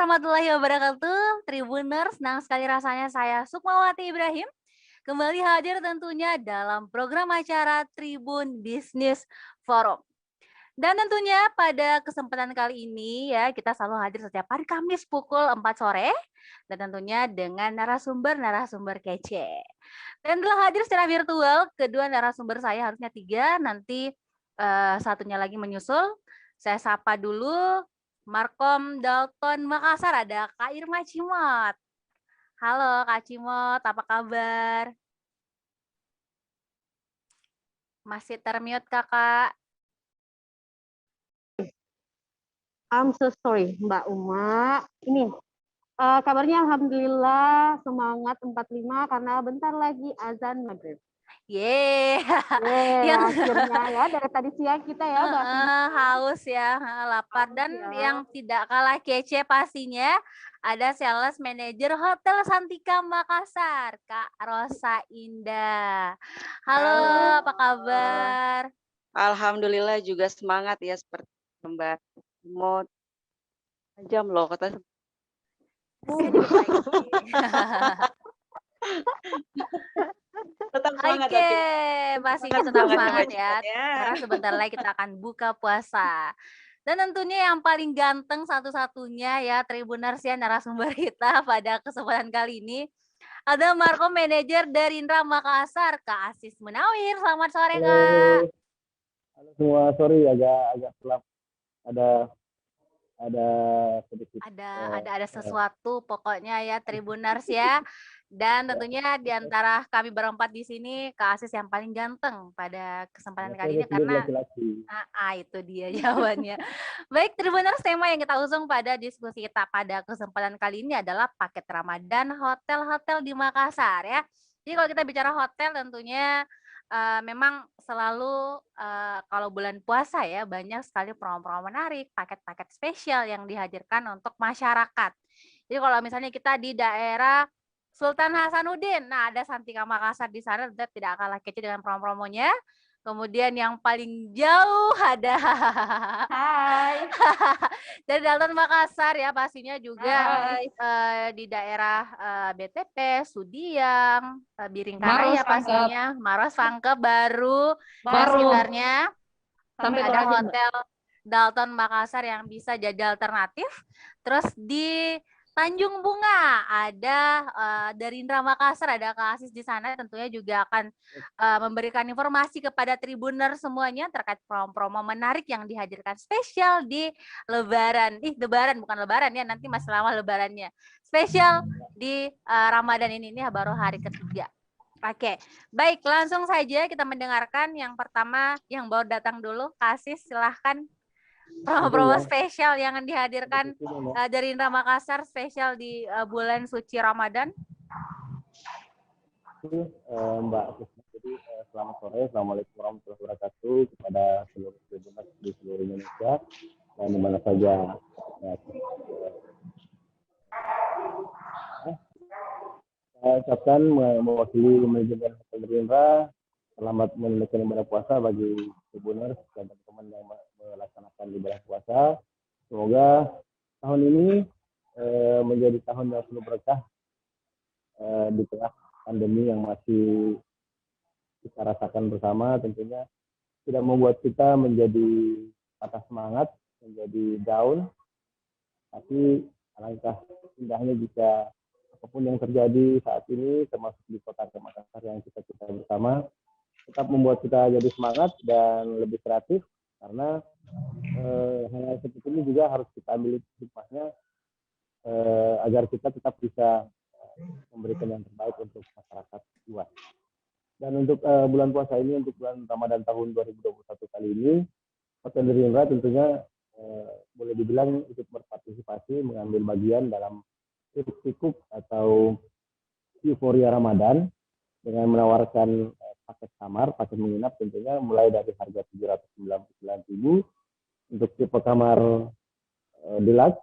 warahmatullahi wabarakatuh. Tribuners, senang sekali rasanya saya Sukmawati Ibrahim kembali hadir tentunya dalam program acara Tribun Bisnis Forum. Dan tentunya pada kesempatan kali ini ya kita selalu hadir setiap hari Kamis pukul 4 sore dan tentunya dengan narasumber-narasumber kece. Dan telah hadir secara virtual kedua narasumber saya, harusnya 3, nanti satunya lagi menyusul. Saya sapa dulu Markom Dalton Makassar, ada Kak Irma Cimot. Halo Kak Cimot, apa kabar? Masih termute Kakak. I'm so sorry Mbak Uma. Ini kabarnya alhamdulillah semangat 45 karena bentar lagi azan maghrib. Yeay. Akhirnya ya dari tadi siang kita ya haus ya, lapar dan yang tidak kalah kece pastinya ada sales manager Hotel Santika Makassar, Kak Rosa Indah. Halo, apa kabar? Alhamdulillah juga semangat ya seperti Mbak. Mau jam loh kata. Tetap semangat. Oke, pasti tetap semangat ya. Karena sebentar lagi kita akan buka puasa. Dan tentunya yang paling ganteng satu-satunya ya Tribuners ya narasumber kita pada kesempatan kali ini ada Markom Manager dari Indra Makassar, Kak Asis Munawir. Selamat sore, Kak. Halo semua, sorry agak telat. Ada sedikit ada sesuatu pokoknya ya Tribuners ya. Dan tentunya di antara kami berempat di sini Kak Asis yang paling ganteng pada kesempatan kali ini karena itu dia jawabannya. Baik Tribuners, tema yang kita usung pada diskusi kita pada kesempatan kali ini adalah paket Ramadan hotel-hotel di Makassar ya. Jadi kalau kita bicara hotel tentunya memang selalu kalau bulan puasa ya banyak sekali promo-promo menarik, paket-paket spesial yang dihadirkan untuk masyarakat. Jadi kalau misalnya kita di daerah Sultan Hasanuddin, nah ada Santika Makassar di sana tidak kalah kece dengan promo-promonya. Kemudian yang paling jauh ada Hai. dari Dalton Makassar ya pastinya juga di daerah BTP, Sudiang, Biringkanaya pastinya, Maros, Sangkep, Baru sekitarnya. Sampai ada hotel Dalton Makassar yang bisa jadi alternatif. Terus di Tanjung Bunga ada dari Indra Makassar, ada Kak Asis di sana tentunya juga akan memberikan informasi kepada Tribuner semuanya terkait promo-promo menarik yang dihadirkan spesial di Lebaran. Lebaran bukan Lebaran ya, nanti masih lama Lebarannya. Spesial di Ramadan ini baru hari ketiga. Oke, baik langsung saja kita mendengarkan yang pertama yang baru datang dulu. Kak Asis silahkan. Promo-promo spesial yang dihadirkan dari Indra Makassar spesial di bulan suci Ramadan. Mbak Susma, jadi selamat sore, assalamualaikum warahmatullahi wabarakatuh kepada seluruh tribuners di seluruh Indonesia dan di mana saja. Saya ucapkan mewakili manajemen Hotel Indra selamat menunaikan ibadah puasa bagi tribuners dan teman-teman yang melaksanakan ibadah puasa. Semoga tahun ini menjadi tahun yang penuh berkah di tengah pandemi yang masih kita rasakan bersama. Tentunya tidak membuat kita menjadi patah semangat, menjadi down, tapi alangkah indahnya jika apapun yang terjadi saat ini termasuk di kota Makassar yang kita bersama tetap membuat kita jadi semangat dan lebih kreatif, karena hal seperti ini juga harus kita ambil hikmahnya agar kita tetap bisa memberikan yang terbaik untuk masyarakat luas. Dan untuk bulan puasa ini, untuk bulan Ramadan tahun 2021 kali ini, Hotel Indra tentunya boleh dibilang ikut berpartisipasi mengambil bagian dalam hiruk-pikuk atau euforia Ramadan dengan menawarkan paket kamar, paket menginap tentunya mulai dari harga 799.000 untuk tipe kamar deluxe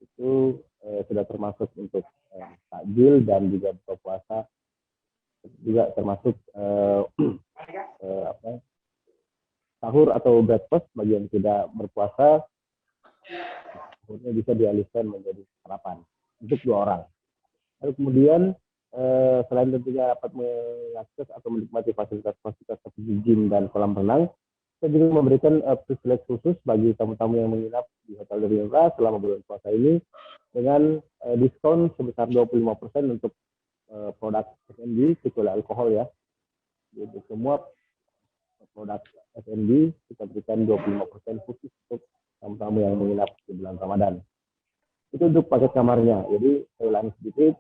itu sudah termasuk untuk takjil dan juga buka puasa, juga termasuk sahur atau breakfast bagi yang tidak berpuasa. kemudian bisa dialihkan menjadi sarapan untuk 2 orang. Lalu kemudian selain tentunya dapat mengakses atau menikmati fasilitas-fasilitas seperti gym dan kolam renang, kita juga memberikan privilege khusus bagi tamu-tamu yang menginap di Hotel Derindra selama bulan puasa ini dengan diskon sebesar 25% untuk produk F&B kecuali alkohol ya. Jadi semua produk F&B kita berikan 25% khusus untuk tamu-tamu yang menginap di bulan Ramadan. Itu untuk paket kamarnya. Jadi saya ulangi sedikit,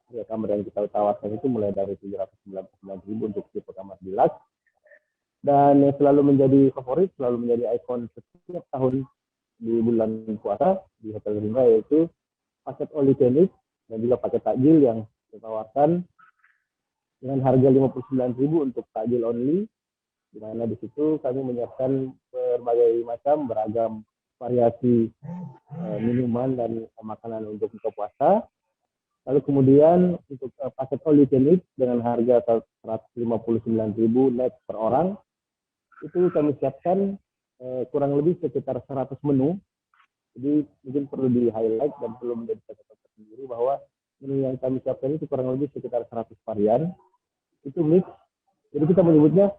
harga kamar yang kita tawarkan itu mulai dari 799.000 untuk tipe kamar deluxe. Dan yang selalu menjadi favorit, selalu menjadi ikon setiap tahun di bulan puasa di Hotel Derindra yaitu paket all you can eat dan juga paket takjil yang kita tawarkan dengan harga 59.000 untuk takjil only, di mana di situ kami menyiapkan berbagai macam beragam variasi minuman dan makanan untuk buka puasa. Lalu kemudian untuk paket all you can eat dengan harga 159.000 net per orang, itu kami siapkan kurang lebih sekitar 100 menu. Jadi mungkin perlu di-highlight dan perlu menjadi catatan tersendiri bahwa menu yang kami siapkan itu kurang lebih sekitar 100 varian. Itu mix. Jadi kita menyebutnya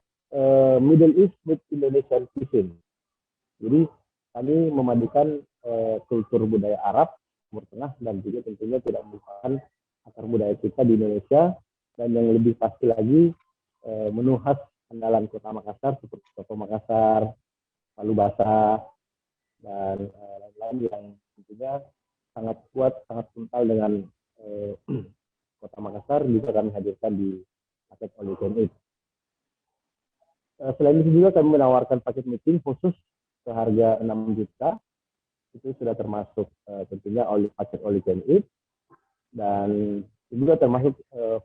Middle East with Indonesian cuisine. Jadi kami memadukan kultur budaya Arab, Timur Tengah, dan juga tentunya tidak melupakan akar budaya kita di Indonesia. Dan yang lebih pasti lagi menu khas andalan Kota Makassar seperti soto Makassar, palu basah, dan lain-lain yang tentunya sangat kuat, sangat kental dengan Kota Makassar juga kami hadirkan di paket all you can eat. Selain itu juga kami menawarkan paket meeting khusus seharga 6 juta. Itu sudah termasuk tentunya paket all you can eat. Dan juga termasuk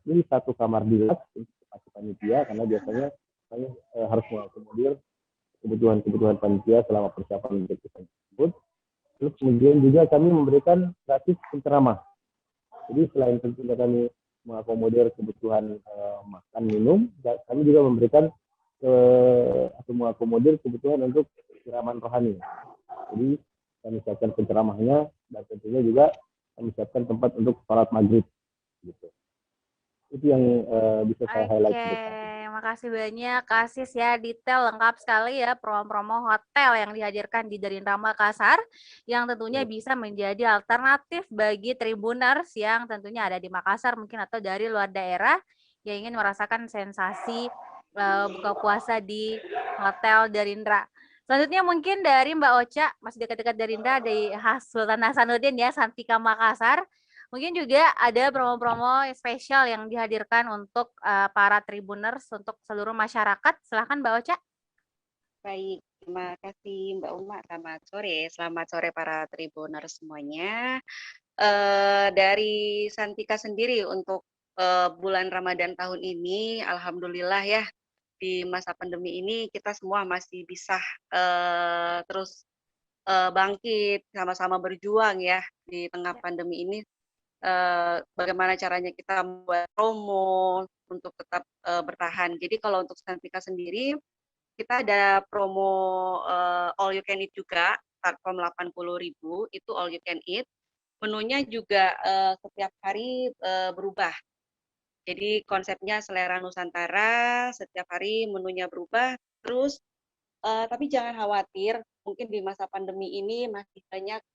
free 1 kamar deluxe untuk panitia, karena biasanya kami harus mengakomodir kebutuhan-kebutuhan panitia selama persiapan untuk event tersebut. Terus kemudian juga kami memberikan gratis penceramah. Jadi selain tentunya kami mengakomodir kebutuhan makan minum, kami juga memberikan atau mengakomodir kebutuhan untuk siraman rohani. Jadi kami siapkan penceramahnya dan tentunya juga kami siapkan tempat untuk sholat maghrib. Gitu. Itu yang bisa saya highlight. Makasih banyak, Kasis ya, detail lengkap sekali ya promo-promo hotel yang dihadirkan di Derindra Makassar yang tentunya bisa menjadi alternatif bagi Tribuners yang tentunya ada di Makassar mungkin atau dari luar daerah yang ingin merasakan sensasi buka puasa di Hotel Derindra. Selanjutnya mungkin dari Mbak Ocha, masih dekat-dekat Derindra, di Sultan Hasanuddin ya, Santika Makassar. Mungkin juga ada promo-promo spesial yang dihadirkan untuk para Tribuners, untuk seluruh masyarakat. Silahkan Mbak Ocha. Baik, terima kasih Mbak Uma. Selamat sore para Tribuners semuanya. Dari Santika sendiri untuk bulan Ramadan tahun ini, alhamdulillah ya, di masa pandemi ini kita semua masih bisa terus bangkit, sama-sama berjuang ya di tengah pandemi ini. Bagaimana caranya kita membuat promo untuk tetap bertahan. Jadi kalau untuk Santika sendiri, kita ada promo all you can eat juga, start from 80.000, itu all you can eat. Menunya juga setiap hari berubah. Jadi konsepnya selera Nusantara, setiap hari menunya berubah. Terus, tapi jangan khawatir, mungkin di masa pandemi ini masih banyak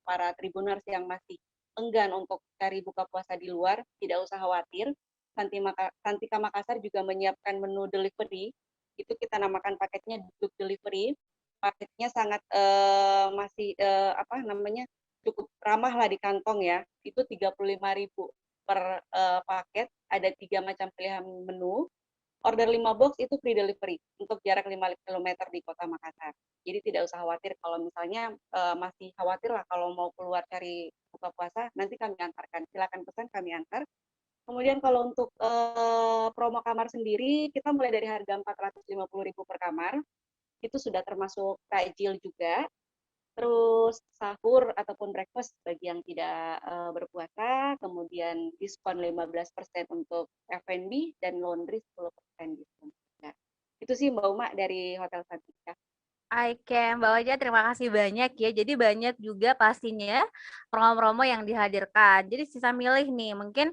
para Tribuners yang masih enggan untuk cari buka puasa di luar, tidak usah khawatir. Santika Makassar juga menyiapkan menu delivery, itu kita namakan paketnya duduk delivery. Paketnya sangat cukup ramah lah di kantong ya. Itu 35.000 per paket, ada 3 macam pilihan menu. Order 5 box itu free delivery untuk jarak 5 km di Kota Makassar. Jadi tidak usah khawatir kalau misalnya masih khawatir lah kalau mau keluar cari buka puasa, nanti kami antarkan. Silakan pesan, kami antar. Kemudian kalau untuk promo kamar sendiri, kita mulai dari harga 450.000 per kamar. Itu sudah termasuk takjil juga. Terus sahur ataupun breakfast bagi yang tidak berpuasa, kemudian diskon 15% untuk F&B dan laundry 10% diskon. Nah, itu sih Mbak Uma dari Hotel Santika. Mbak Waja, terima kasih banyak ya. Jadi banyak juga pastinya promo-promo yang dihadirkan. Jadi sisa milih nih, mungkin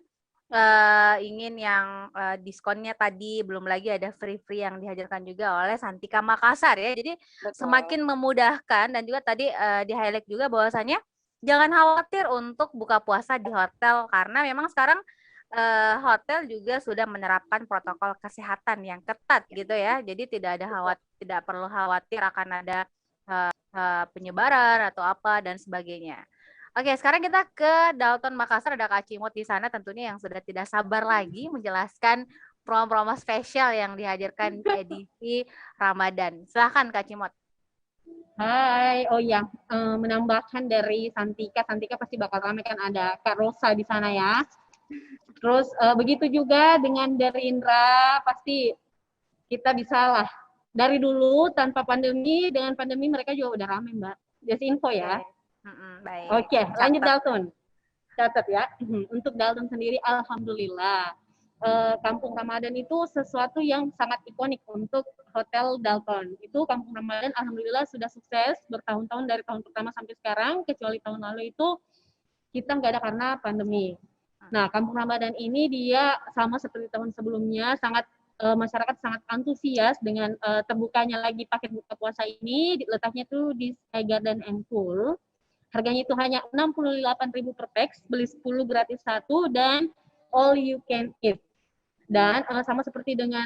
ingin yang diskonnya tadi, belum lagi ada free-free yang dihadirkan juga oleh Santika Makassar ya. Jadi semakin memudahkan, dan juga tadi di-highlight juga bahwasanya jangan khawatir untuk buka puasa di hotel, karena memang sekarang hotel juga sudah menerapkan protokol kesehatan yang ketat gitu ya. Jadi tidak perlu khawatir akan ada penyebaran atau apa dan sebagainya. Oke, sekarang kita ke Dalton Makassar, ada Kak Cimot di sana tentunya yang sudah tidak sabar lagi menjelaskan promo-promo spesial yang dihadirkan di edisi Ramadan. Silahkan Kak Cimot. Hai, oh ya, menambahkan dari Santika pasti bakal ramai kan, ada Kak Rosa di sana ya. Terus begitu juga dengan dari Indra, pasti kita bisa lah. Dari dulu tanpa pandemi, dengan pandemi mereka juga udah ramai Mbak. Just info ya. Baik. Oke, lanjut Dalton. Catat ya. Untuk Dalton sendiri, alhamdulillah. Kampung Ramadan itu sesuatu yang sangat ikonik untuk Hotel Dalton. Itu Kampung Ramadan alhamdulillah sudah sukses bertahun-tahun, dari tahun pertama sampai sekarang, kecuali tahun lalu itu kita nggak ada karena pandemi. Nah, Kampung Ramadan ini dia sama seperti tahun sebelumnya, sangat masyarakat sangat antusias dengan terbukanya lagi paket buka puasa ini. Letaknya tuh di Sky Garden and Pool. Harganya itu hanya 68.000 per pax, beli 10 gratis 1, dan all you can eat. Dan sama seperti dengan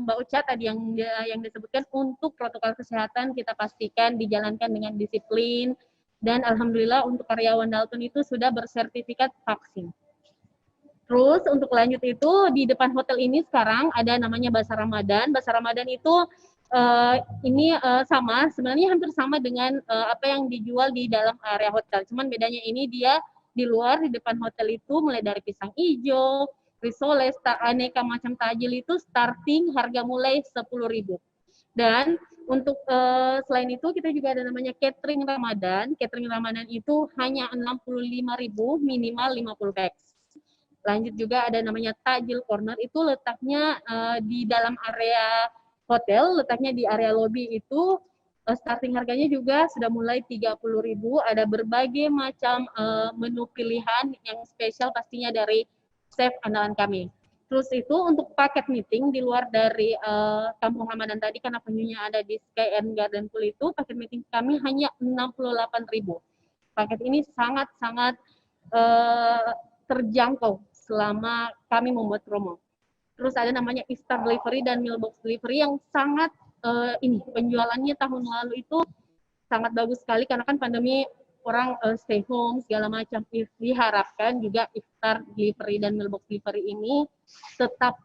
Mbak Uca tadi yang disebutkan, untuk protokol kesehatan kita pastikan dijalankan dengan disiplin, dan alhamdulillah untuk karyawan Dalton itu sudah bersertifikat vaksin. Terus untuk lanjut itu di depan hotel ini sekarang ada namanya Bazar Ramadan. Bazar Ramadan itu ini sama, sebenarnya hampir sama dengan apa yang dijual di dalam area hotel. Cuman bedanya ini dia di luar, di depan hotel itu mulai dari pisang hijau, risoles, aneka macam tajil itu starting harga mulai 10.000. Dan untuk selain itu kita juga ada namanya catering Ramadan. Catering Ramadan itu hanya 65.000, minimal 50 pax. Lanjut juga ada namanya Tajil Corner, itu letaknya di dalam area hotel, letaknya di area lobby itu. Starting harganya juga sudah mulai 30.000, ada berbagai macam menu pilihan yang spesial pastinya dari chef andalan kami. Terus itu untuk paket meeting di luar dari Kampung Ramadan tadi, karena venue-nya ada di Sky and Garden Pool, itu paket meeting kami hanya 68.000. Paket ini sangat-sangat terjangkau selama kami membuat promo. Terus ada namanya Iftar Delivery dan Mealbox Delivery yang sangat ini penjualannya tahun lalu itu sangat bagus sekali, karena kan pandemi orang stay home segala macam. Diharapkan juga Iftar Delivery dan Mealbox Delivery ini tetap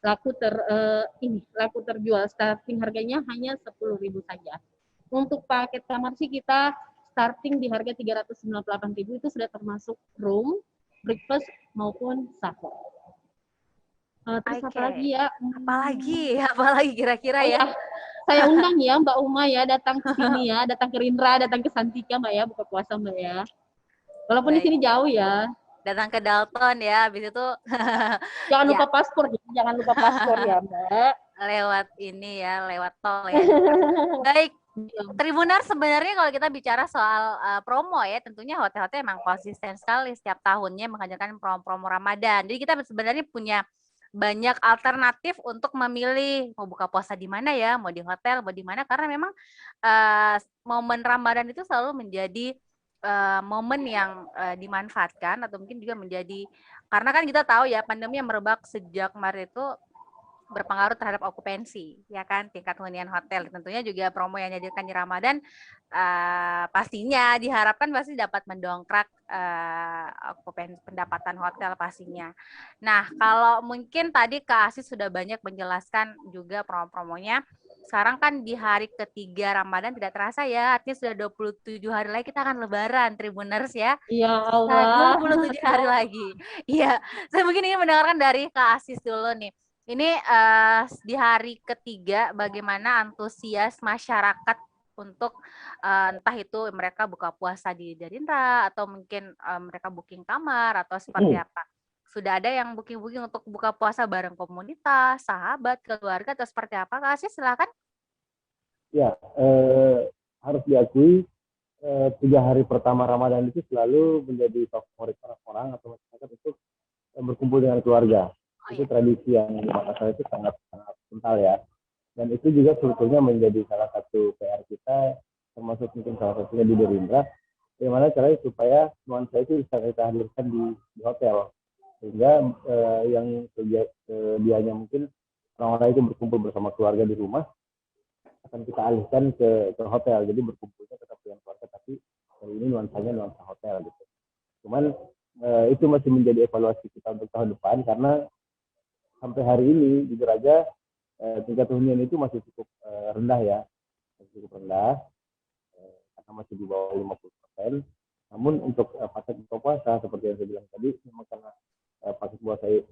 laku terjual. Starting harganya hanya 10.000 saja. Untuk paket kamar sih kita starting di harga 398.000, itu sudah termasuk room, breakfast maupun sahur. Terus apalagi ya? Apalagi kira-kira ya? Saya undang ya Mbak Uma ya, datang ke sini ya, datang ke Rindra, datang ke Santika Mbak ya, buka puasa Mbak ya. Walaupun di sini jauh ya. Datang ke Dalton ya, habis itu jangan lupa paspor, jangan lupa paspor ya Mbak. Lewat ini ya, lewat tol ya. Baik, Tribunar, sebenarnya kalau kita bicara soal promo ya, tentunya hotel-hotel memang konsisten sekali setiap tahunnya menghadirkan promo-promo Ramadan. Jadi kita sebenarnya punya banyak alternatif untuk memilih mau buka puasa di mana ya, mau di hotel, mau di mana, karena memang momen Ramadan itu selalu menjadi momen yang dimanfaatkan, atau mungkin juga menjadi, karena kan kita tahu ya pandemi yang merebak sejak Maret itu berpengaruh terhadap okupansi, ya kan, tingkat hunian hotel. Tentunya juga promo yang dihadirkan di Ramadan pastinya diharapkan pasti dapat mendongkrak okupansi pendapatan hotel pastinya. Nah, kalau mungkin tadi Kak Asis sudah banyak menjelaskan juga promo-promonya. Sekarang kan di hari ketiga Ramadan tidak terasa ya, artinya sudah 27 hari lagi kita akan lebaran, Tribuners ya. Ya Allah. 27 hari lagi. Iya, saya mungkin ingin mendengarkan dari Kak Asis dulu nih. Ini di hari ketiga bagaimana antusias masyarakat untuk entah itu mereka buka puasa di Darindra atau mungkin mereka booking kamar atau seperti apa. Sudah ada yang booking-booking untuk buka puasa bareng komunitas, sahabat, keluarga, atau seperti apa? Kak Asis, silakan. Ya, harus diakui 3 hari pertama Ramadan itu selalu menjadi favorit orang-orang atau masyarakat untuk berkumpul dengan keluarga. Itu tradisi yang di Makassar itu sangat sangat kental ya. Dan itu juga sebetulnya menjadi salah satu PR kita, termasuk mungkin salah satunya di Gerindra, bagaimana caranya supaya nuansa itu bisa kita hadirkan di hotel. Sehingga yang sedianya mungkin orang-orang itu berkumpul bersama keluarga di rumah, akan kita alihkan ke hotel. Jadi berkumpulnya tetap dengan keluarga, tapi kali ini nuansanya nuansa hotel gitu. Cuman itu masih menjadi evaluasi kita untuk tahun depan, karena sampai hari ini jujur aja tingkat hunian itu masih cukup rendah ya, masih cukup rendah, karena masih di bawah 50%. Namun untuk paket buka puasa seperti yang saya bilang tadi, memang karena paket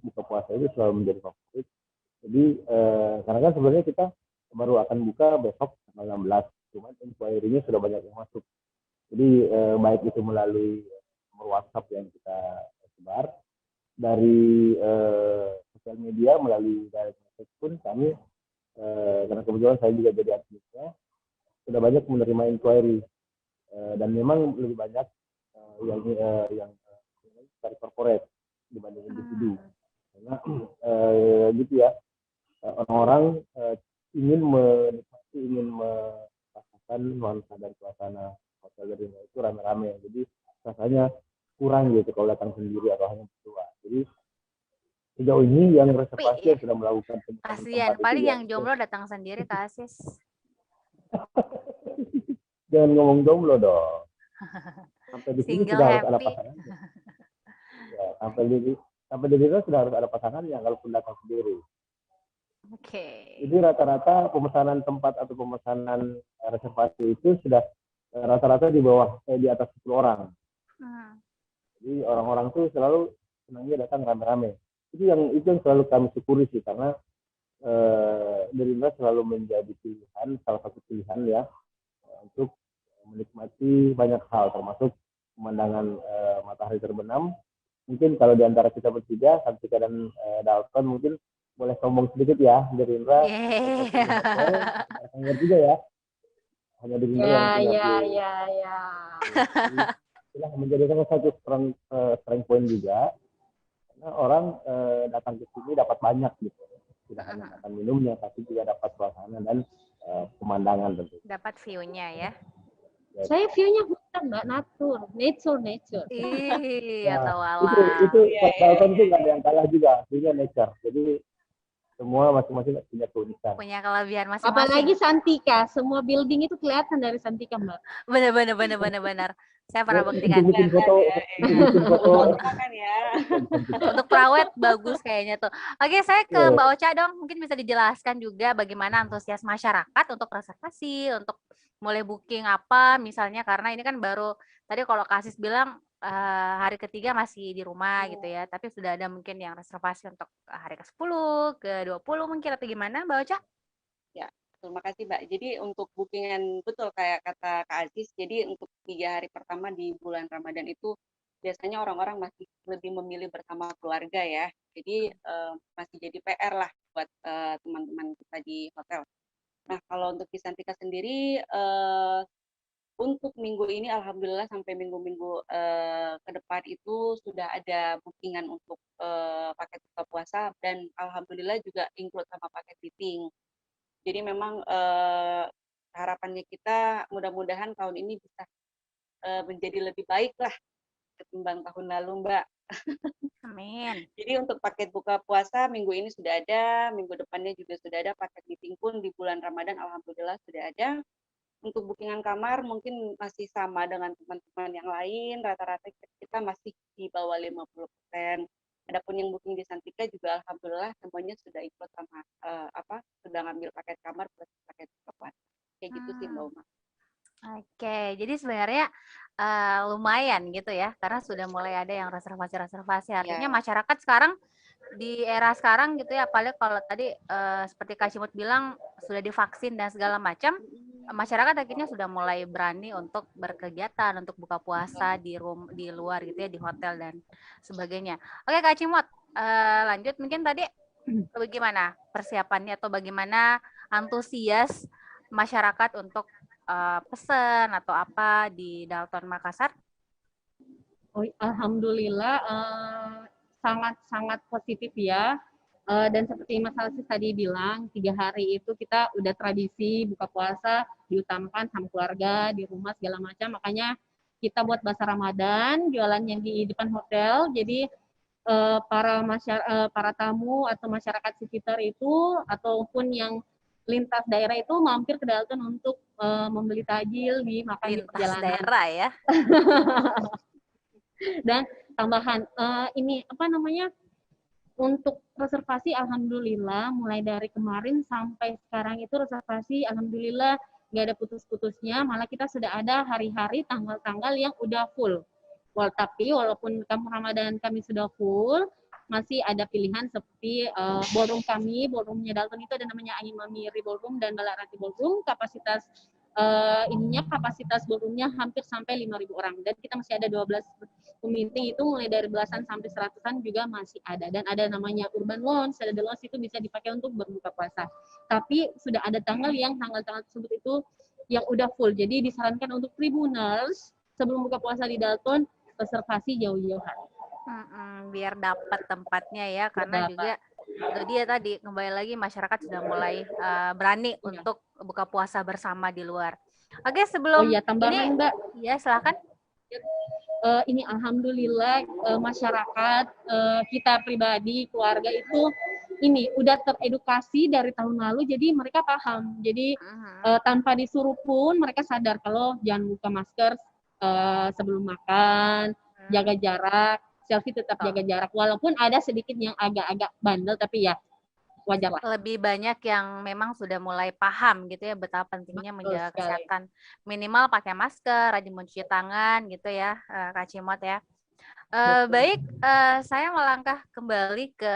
buka puasa itu selalu menjadi favorit. Jadi karena kan sebenarnya kita baru akan buka besok tanggal 16, cuman inquiry-nya sudah banyak yang masuk. Jadi baik itu melalui nomor WhatsApp yang kita sebar, dari sosial media, melalui direct message pun kami, karena kebetulan saya juga jadi adminnya, sudah banyak menerima inquiry. Dan memang lebih banyak yang dari corporate dibanding individu. Karena gitu ya, orang-orang ingin menikmati, ingin merasakan nuansa dan suasana hotel Gerindra itu rame-rame. Jadi rasanya kurang gitu kalau datang sendiri atau hanya berdua. Jadi sejauh ini yang reservasi yang sudah melakukan kasihan, paling yang jomblo datang sendiri Kak Asis. Jangan ngomong jomblo dong. Sampai di sini sudah harus ada pasangannya. Ya, sampai di sini sudah harus ada pasangannya kalaupun datang sendiri. Oke. Jadi rata-rata pemesanan tempat atau pemesanan reservasi itu sudah rata-rata di atas 10 orang. Jadi orang-orang tuh selalu senangnya datang rame-rame. Itu yang selalu kami syukuri sih, karena Gerindra selalu menjadi pilihan, salah satu pilihan ya, untuk menikmati banyak hal, termasuk pemandangan matahari terbenam. Mungkin kalau di antara kita bertiga, Santika dan Dalton, mungkin boleh sombong sedikit ya, Gerindra. Sangat juga ya. Hanya Gerindra ya. Itulah menjadi salah satu strength point juga. Karena orang datang ke sini dapat banyak gitu. Tidak hanya makan minumnya, tapi juga dapat suasana dan pemandangan tentu. Dapat view-nya ya. Saya view-nya hutan, Mbak, nature. Iya, tahu alam. Itu Dalton tuh nggak ada yang kalah juga, view-nya nature. Jadi semua masing-masing punya keunikan. Punya kelebihan masing-masing. Apalagi Santika, semua building itu kelihatan dari Santika, Mbak. Benar. Saya pernah buktikan. Bikin foto. Untuk perawat bagus kayaknya tuh. Oke, saya ke Mbak Ocha dong. Mungkin bisa dijelaskan juga bagaimana antusias masyarakat untuk reservasi, untuk mulai booking apa misalnya, karena ini kan baru tadi kalau Kasis bilang hari ketiga masih di rumah gitu ya, tapi sudah ada mungkin yang reservasi untuk hari ke-10, ke-20 mungkin, atau gimana Mbak Ocha? Ya, terima kasih Mbak. Jadi untuk bookingan, betul kayak kata Kak Aziz, jadi untuk 3 hari pertama di bulan Ramadan itu biasanya orang-orang masih lebih memilih bersama keluarga ya. Jadi masih jadi PR lah buat teman-teman kita di hotel. Nah, kalau untuk di Santika sendiri, untuk minggu ini alhamdulillah sampai minggu-minggu ke depan itu sudah ada bookingan untuk paket buka puasa, dan alhamdulillah juga include sama paket meeting. Jadi memang harapannya kita mudah-mudahan tahun ini bisa menjadi lebih baik lah ketimbang tahun lalu, Mbak. Amin. Jadi untuk paket buka puasa minggu ini sudah ada, minggu depannya juga sudah ada, paket meeting pun di bulan Ramadan alhamdulillah sudah ada. Untuk bookingan kamar mungkin masih sama dengan teman-teman yang lain, rata-rata kita masih di bawah 50%. Adapun yang booking di Santika juga alhamdulillah semuanya sudah ikut sama sudah ngambil paket kamar plus paket buka puasa. Kayak gitu sih Mbak Uma. Oke, jadi sebenarnya lumayan gitu ya, karena sudah mulai ada yang reservasi. Artinya masyarakat sekarang di era sekarang gitu ya, apalagi kalau tadi seperti Kak Cimut bilang sudah divaksin dan segala macam, masyarakat akhirnya sudah mulai berani untuk berkegiatan, untuk buka puasa di luar gitu ya, di hotel dan sebagainya. Oke Kak Cimut, lanjut mungkin tadi bagaimana persiapannya atau bagaimana antusias masyarakat untuk pesen atau apa di Dalton Makassar? Oh, alhamdulillah sangat-sangat positif ya. Dan seperti Mas Alsis tadi bilang, 3 hari itu kita udah tradisi buka puasa diutamakan sama keluarga di rumah segala macam. Makanya kita buat basar Ramadan, jualannya di depan hotel. Jadi para tamu atau masyarakat sekitar itu ataupun yang lintas daerah itu mampir ke Dalton untuk membeli takjil di makan di Lintas perjalanan. daerah ya. Dan tambahan ini apa namanya, untuk reservasi alhamdulillah mulai dari kemarin sampai sekarang itu reservasi alhamdulillah nggak ada putus-putusnya, malah kita sudah ada hari-hari tanggal-tanggal yang udah full. Tapi walaupun kampung Ramadan kami sudah full, masih ada pilihan seperti ballroom kami, ballroomnya Dalton itu ada namanya Animamiri Ballroom dan Balarati Ballroom, kapasitas kapasitas ballroomnya hampir sampai 5.000 orang, dan kita masih ada 12 meeting itu mulai dari belasan sampai seratusan juga masih ada, dan ada namanya Urban Lounge, ada The Lounge itu bisa dipakai untuk berbuka puasa. Tapi sudah ada tanggal-tanggal tersebut itu yang udah full, jadi disarankan untuk tribuners sebelum buka puasa di Dalton reservasi jauh-jauhan. Biar dapat tempatnya ya, karena juga itu dia tadi kembali lagi masyarakat sudah mulai berani untuk buka puasa bersama di luar. Oke, sebelum tambahan, Mbak. Ya, silakan. Ini alhamdulillah masyarakat kita pribadi keluarga itu ini udah teredukasi dari tahun lalu, jadi mereka paham. Jadi tanpa disuruh pun mereka sadar kalau jangan buka masker sebelum makan, jaga jarak, selfie tetap jaga jarak, walaupun ada sedikit yang agak-agak bandel, tapi ya wajar lah. Lebih banyak yang memang sudah mulai paham gitu ya betapa pentingnya menjaga kesehatan. Minimal pakai masker, rajin mencuci tangan gitu ya, Kak Cimot ya. Baik, saya melangkah kembali ke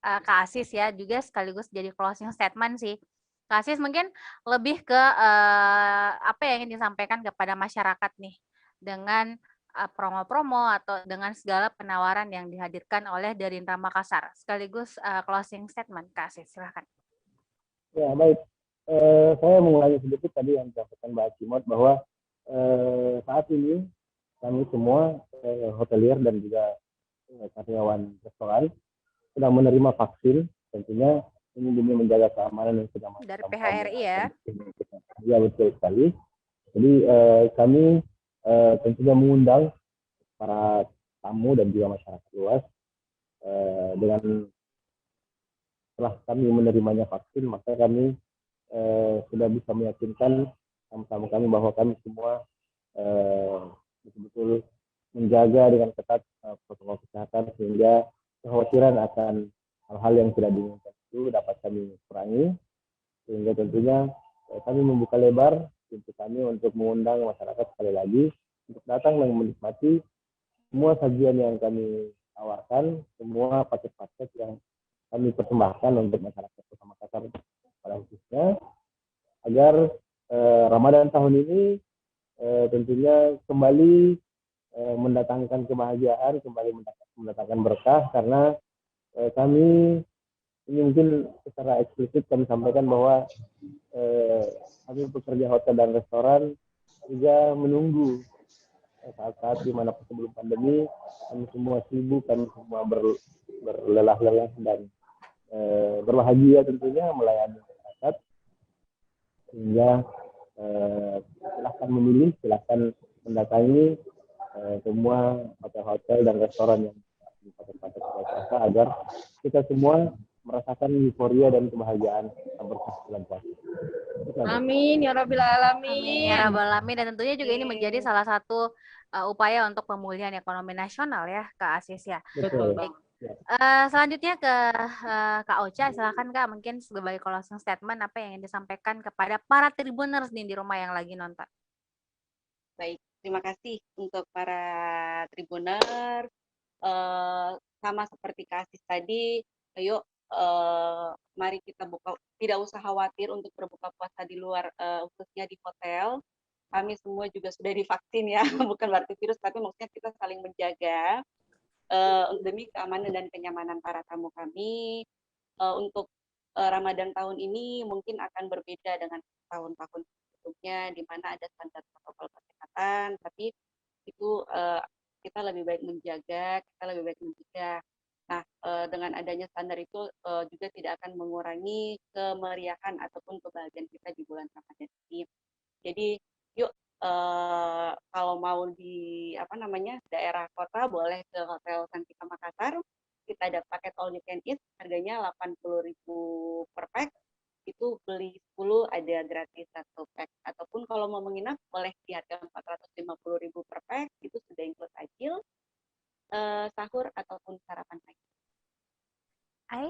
Kak Asis ya, juga sekaligus jadi closing statement sih. Kak Asis mungkin lebih ke apa yang ingin disampaikan kepada masyarakat nih dengan promo-promo atau dengan segala penawaran yang dihadirkan oleh Darindra Makassar, sekaligus closing statement. Kak Asis, silahkan. Ya, baik. Saya mengulangi sedikit tadi yang disampaikan Mbak Cimot bahwa saat ini kami semua hotelier dan juga karyawan restoran sedang menerima vaksin, tentunya ini demi menjaga keamanan yang sudah dari PHRI ya. Ya, betul sekali. Jadi kami tentunya mengundang para tamu dan juga masyarakat luas dengan setelah kami menerimanya vaksin, maka kami sudah bisa meyakinkan tamu-tamu kami bahwa kami semua betul-betul menjaga dengan ketat protokol kesehatan, sehingga kekhawatiran akan hal-hal yang tidak diinginkan itu dapat kami kurangi, sehingga tentunya kami membuka lebar pintu kami untuk mengundang masyarakat sekali lagi untuk datang dan menikmati semua sajian yang kami tawarkan, semua paket-paket yang kami persembahkan untuk masyarakat Kota Makassar pada khususnya, agar Ramadan tahun ini tentunya kembali mendatangkan kebahagiaan, kembali mendatangkan berkah, karena kami ini mungkin secara eksplisit kami sampaikan bahwa kami pekerja hotel dan restoran juga menunggu saat-saat di mana sebelum pandemi kami semua sibuk, kami semua berlelah-lelah dan berbahagia tentunya melayani masyarakat, sehingga silahkan memilih, silahkan mendatangi semua hotel-hotel dan restoran yang di paket-paket puasa, agar kita semua merasakan euforia dan kebahagiaan berkah bulan puasa. Amin ya Rabbil Alamin. Ya Rabbal Alamin. Dan tentunya juga ini menjadi salah satu upaya untuk pemulihan ekonomi nasional ya, Kak Asis ya. Betul. Baik. Selanjutnya ke Kak Ocha, silakan Kak, mungkin sebagai closing statement apa yang ingin disampaikan kepada para tribuners nih di rumah yang lagi nonton. Baik, terima kasih untuk para tribuner. Sama seperti Kak Asis tadi, ayo mari kita tidak usah khawatir untuk berbuka puasa di luar, khususnya di hotel. Kami semua juga sudah divaksin ya, bukan berarti virus, tapi maksudnya kita saling menjaga demi keamanan dan kenyamanan para tamu kami. Untuk Ramadan tahun ini mungkin akan berbeda dengan tahun-tahun sebelumnya, di mana ada standar protokol kesehatan, tapi itu kita lebih baik menjaga, kita lebih baik mencegah. Nah, dengan adanya standar itu juga tidak akan mengurangi kemeriahan ataupun kebahagiaan kita di bulan Ramadan ini. Jadi, yuk kalau mau di daerah kota boleh ke Hotel Santika Makassar. Kita ada paket all you can eat, harganya 80.000 per pack. Itu beli 10 ada gratis 1 pack. Ataupun kalau mau menginap boleh di harga 450.000 per pack, itu sudah include tajil, sahur ataupun sarapan pagi.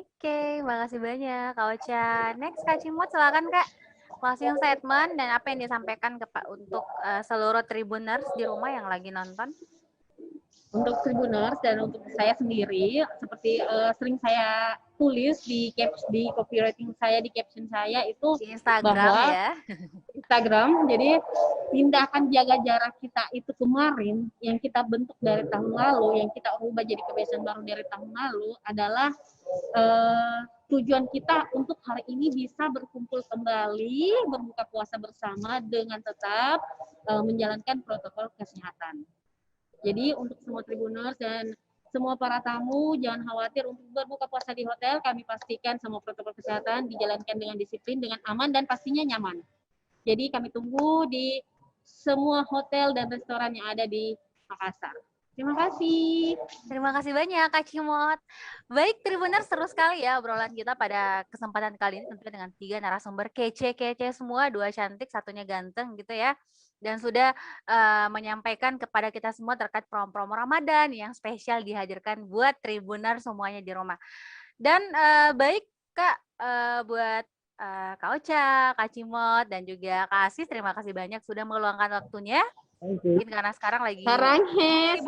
Oke, makasih banyak Kak Ocha. Next Kak Cimot, silakan Kak. Closing statement dan apa yang disampaikan untuk seluruh Tribuners di rumah yang lagi nonton. Untuk Tribuners dan untuk saya sendiri, seperti sering saya tulis di copywriting saya, di caption saya itu di Instagram bahwa, ya. Instagram, jadi tindakan jaga jarak kita itu kemarin yang kita bentuk dari tahun lalu, yang kita ubah jadi kebiasaan baru dari tahun lalu adalah tujuan kita untuk hari ini bisa berkumpul kembali, berbuka puasa bersama dengan tetap menjalankan protokol kesehatan. Jadi untuk semua Tribuners dan semua para tamu, jangan khawatir untuk berbuka puasa di hotel. Kami pastikan semua protokol kesehatan dijalankan dengan disiplin, dengan aman, dan pastinya nyaman. Jadi kami tunggu di semua hotel dan restoran yang ada di Makassar. Terima kasih. Terima kasih banyak Kak Cimot. Baik Tribuners, seru sekali ya obrolan kita pada kesempatan kali ini tentunya dengan 3 narasumber kece-kece semua, 2 cantik, 1-nya ganteng gitu ya. Dan sudah menyampaikan kepada kita semua terkait promo-promo Ramadan yang spesial dihadirkan buat Tribuners semuanya di rumah. Dan baik Kak, buat Kak Ocha, Kak Cimot, dan juga Kak Asis, terima kasih banyak sudah meluangkan waktunya. Mungkin karena sekarang lagi saranghe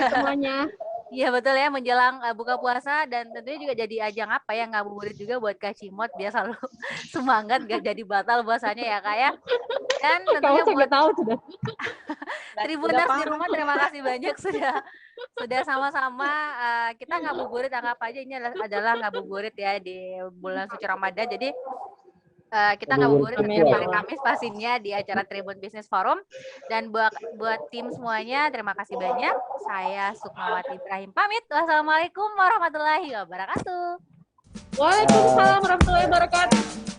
semuanya. Iya betul ya, menjelang buka puasa dan tentunya juga jadi ajang apa ya, ngabuburit juga buat Kak Cimot biar selalu semangat gak jadi batal puasanya ya Kak ya. Dan tentunya buat Tribuners di rumah, terima kasih banyak sudah sama-sama kita ngabuburit, anggap aja ini adalah ngabuburit ya di bulan suci Ramadan. Jadi kita ngabuburit setiap hari Kamis pastinya di acara Tribun Business Forum. Dan buat tim semuanya, terima kasih banyak. Saya Sukmawati Ibrahim pamit. Wassalamualaikum warahmatullahi wabarakatuh. Waalaikumsalam warahmatullahi wabarakatuh.